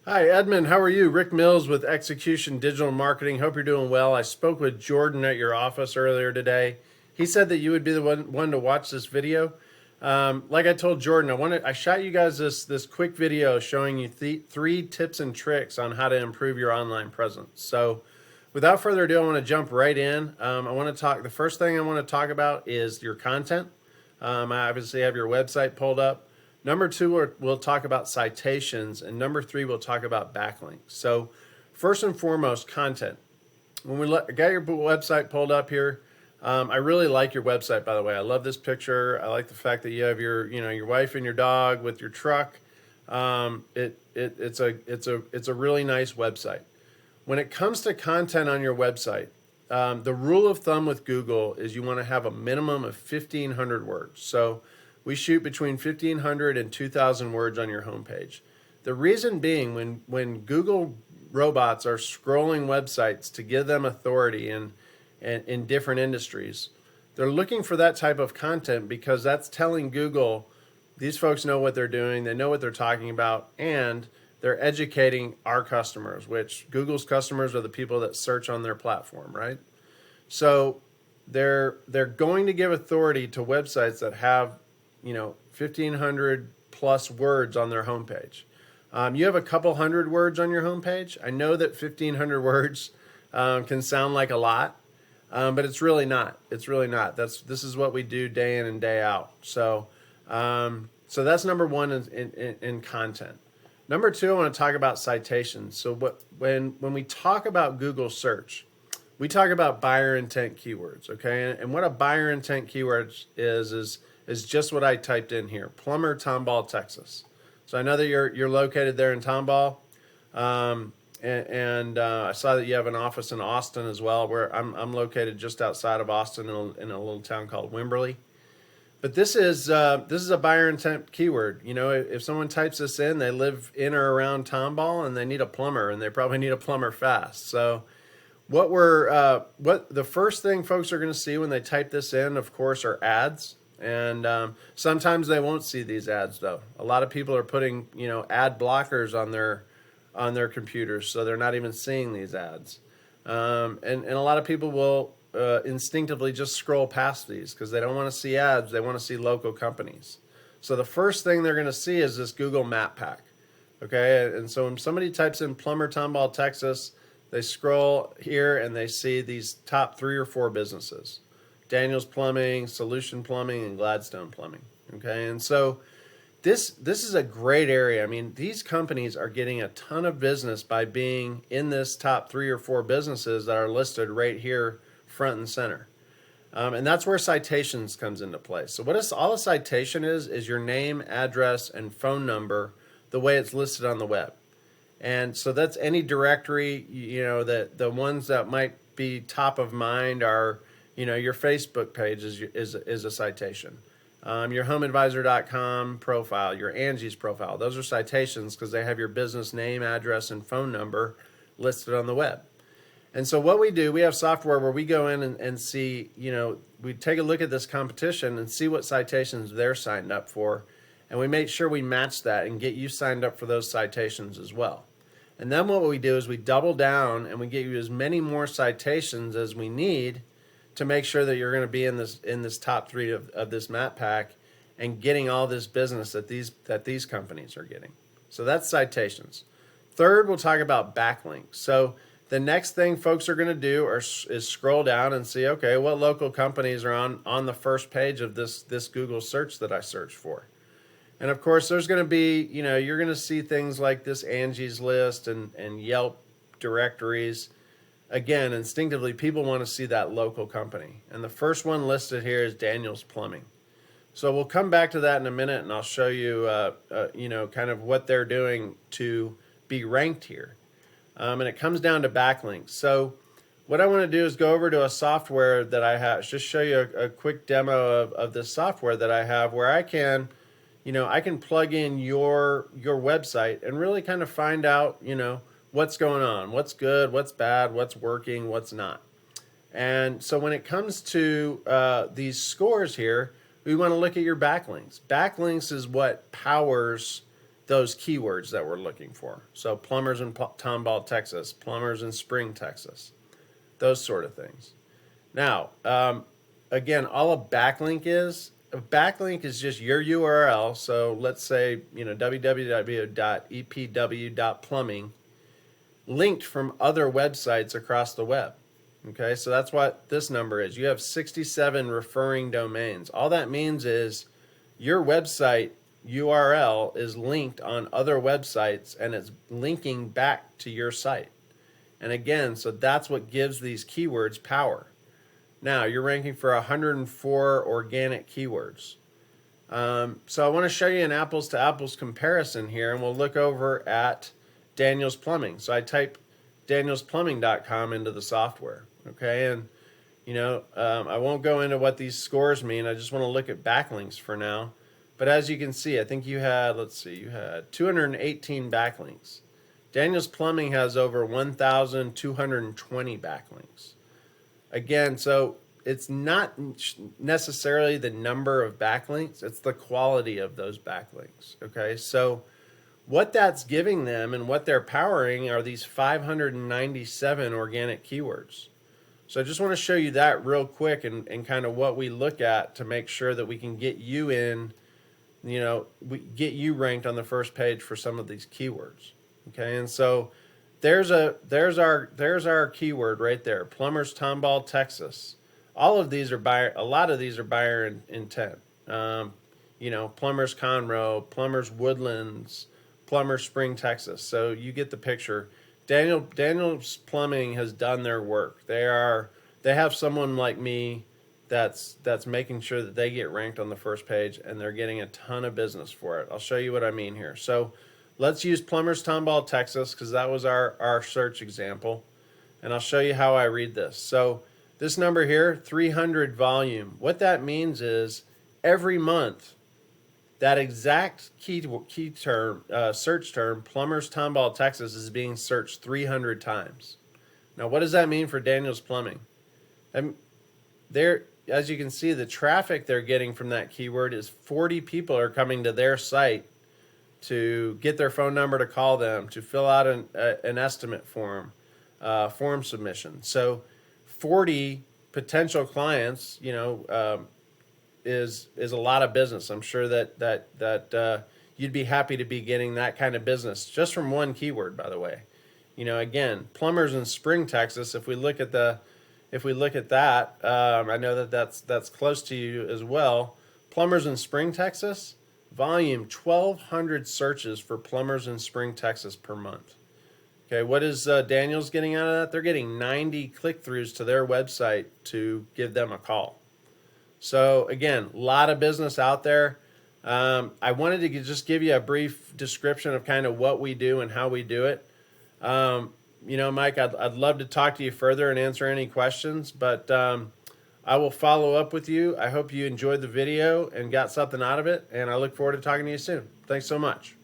Hi, Edmond. How are you? Rick Mills with Execution Digital Marketing. Hope you're doing well. I spoke with Jordan at your office earlier today. He said that you would be the one to watch this video. Like I told Jordan, I shot you guys this quick video showing you three tips and tricks on how to improve your online presence. So, without further ado, I want to jump right in. I want to talk. The first thing I want to talk about is your content. I obviously have your website pulled up. Number two, we'll talk about citations, and number three, we'll talk about backlinks. So, first and foremost, content. When we got your website pulled up here, I really like your website. By the way, I love this picture. I like the fact that you have your wife and your dog with your truck. It's a really nice website. When it comes to content on your website, the rule of thumb with Google is you want to have a minimum of 1,500 words. So we shoot between 1,500 and 2,000 words on your homepage. The reason being, when Google robots are scrolling websites to give them authority in different industries, they're looking for that type of content because that's telling Google these folks know what they're doing, they know what they're talking about, and they're educating our customers, which Google's customers are the people that search on their platform, right? So they're going to give authority to websites that have 1,500 plus words on their homepage. You have a couple hundred words on your homepage. I know that 1,500 words can sound like a lot, but it's really not. It's really not. This is what we do day in and day out. So that's number one in content. Number two, I want to talk about citations. So when we talk about Google search, we talk about buyer intent keywords, okay? And what a buyer intent keyword is just what I typed in here: Plumber, Tomball, Texas. So I know that you're located there in Tomball, and I saw that you have an office in Austin as well, where I'm located just outside of Austin in a little town called Wimberley. But this is a buyer intent keyword. If someone types this in, they live in or around Tomball and they need a plumber, and they probably need a plumber fast. So what the first thing folks are going to see when they type this in, of course, are ads. And sometimes they won't see these ads, though. A lot of people are putting ad blockers on their computers, so they're not even seeing these ads. And a lot of people will instinctively just scroll past these because they don't want to see ads. They want to see local companies. So the first thing they're going to see is this Google Map Pack. Okay, and so when somebody types in Plumber, Tomball, Texas, they scroll here and they see these top 3 or 4 businesses: Daniel's Plumbing, Solution Plumbing, and Gladstone Plumbing. Okay, and so this is a great area. I mean, these companies are getting a ton of business by being in this top 3 or 4 businesses that are listed right here, front and center. And that's where citations comes into play. So all a citation is your name, address, and phone number, the way it's listed on the web. And so that's any directory. The ones that might be top of mind are your Facebook page is a citation. Your homeadvisor.com profile, your Angie's profile, those are citations because they have your business name, address, and phone number listed on the web. And so what we do, we have software where we go in and see, we take a look at this competition and see what citations they're signed up for. And we make sure we match that and get you signed up for those citations as well. And then what we do is we double down and we get you as many more citations as we need to make sure that you're going to be in this top 3 of this map pack and getting all this business that these companies are getting. So that's citations. Third, we'll talk about backlinks. So the next thing folks are going to do is scroll down and see, okay, what local companies are on the first page of this Google search that I searched for. And of course, there's going to be, you're going to see things like this Angie's List and Yelp directories. Again, instinctively, people want to see that local company. And the first one listed here is Daniel's Plumbing. So we'll come back to that in a minute, and I'll show you, kind of what they're doing to be ranked here. And it comes down to backlinks. So what I want to do is go over to a software that I have, just show you a quick demo of this software that I have where I can plug in your website and really kind of find out, what's going on, what's good, what's bad, what's working, what's not. And so when it comes to these scores here, we want to look at your backlinks. Backlinks is what powers those keywords that we're looking for. So plumbers in Tomball, Texas, plumbers in Spring, Texas, those sort of things. Now, again, all a backlink is just your URL. So let's say, www.epw.plumbing linked from other websites across the web. Okay, so that's what this number is. You have 67 referring domains. All that means is your website URL is linked on other websites and it's linking back to your site. And again, so that's what gives these keywords power. Now, you're ranking for 104 organic keywords. So I want to show you an apples to apples comparison here, and we'll look over at Daniel's Plumbing. So I type danielsplumbing.com into the software, okay? And, I won't go into what these scores mean. I just want to look at backlinks for now. But as you can see, I think you had 218 backlinks. Daniel's Plumbing has over 1,220 backlinks. Again, so it's not necessarily the number of backlinks, it's the quality of those backlinks, okay? So what that's giving them and what they're powering are these 597 organic keywords. So I just want to show you that real quick and kind of what we look at to make sure that we can get you in, we get you ranked on the first page for some of these keywords, okay? And so there's our keyword right there, plumbers Tomball, Texas. All of these are a lot of these are buyer intent. Plumbers Conroe, plumbers Woodlands, plumbers Spring, Texas. So you get the picture. Daniel's Plumbing has done their work. They have someone like me that's making sure that they get ranked on the first page, and they're getting a ton of business for it. I'll show you what I mean here. So let's use plumbers Tomball, Texas, because that was our search example. And I'll show you how I read this. So this number here, 300 volume. What that means is every month, that exact key term, search term, plumbers Tomball, Texas, is being searched 300 times. Now, what does that mean for Daniel's Plumbing? As you can see, the traffic they're getting from that keyword is 40 people are coming to their site to get their phone number to call them, to fill out an estimate form submission. So 40 potential clients, is a lot of business. I'm sure that you'd be happy to be getting that kind of business just from one keyword, by the way. Again, plumbers in Spring, Texas, if we look at that, I know that's close to you as well. Plumbers in Spring, Texas, volume 1,200 searches for plumbers in Spring, Texas per month. Okay, what is Daniel's getting out of that? They're getting 90 click-throughs to their website to give them a call. So again, a lot of business out there. I wanted to just give you a brief description of kind of what we do and how we do it. Mike, I'd love to talk to you further and answer any questions, but I will follow up with you. I hope you enjoyed the video and got something out of it, and I look forward to talking to you soon. Thanks so much.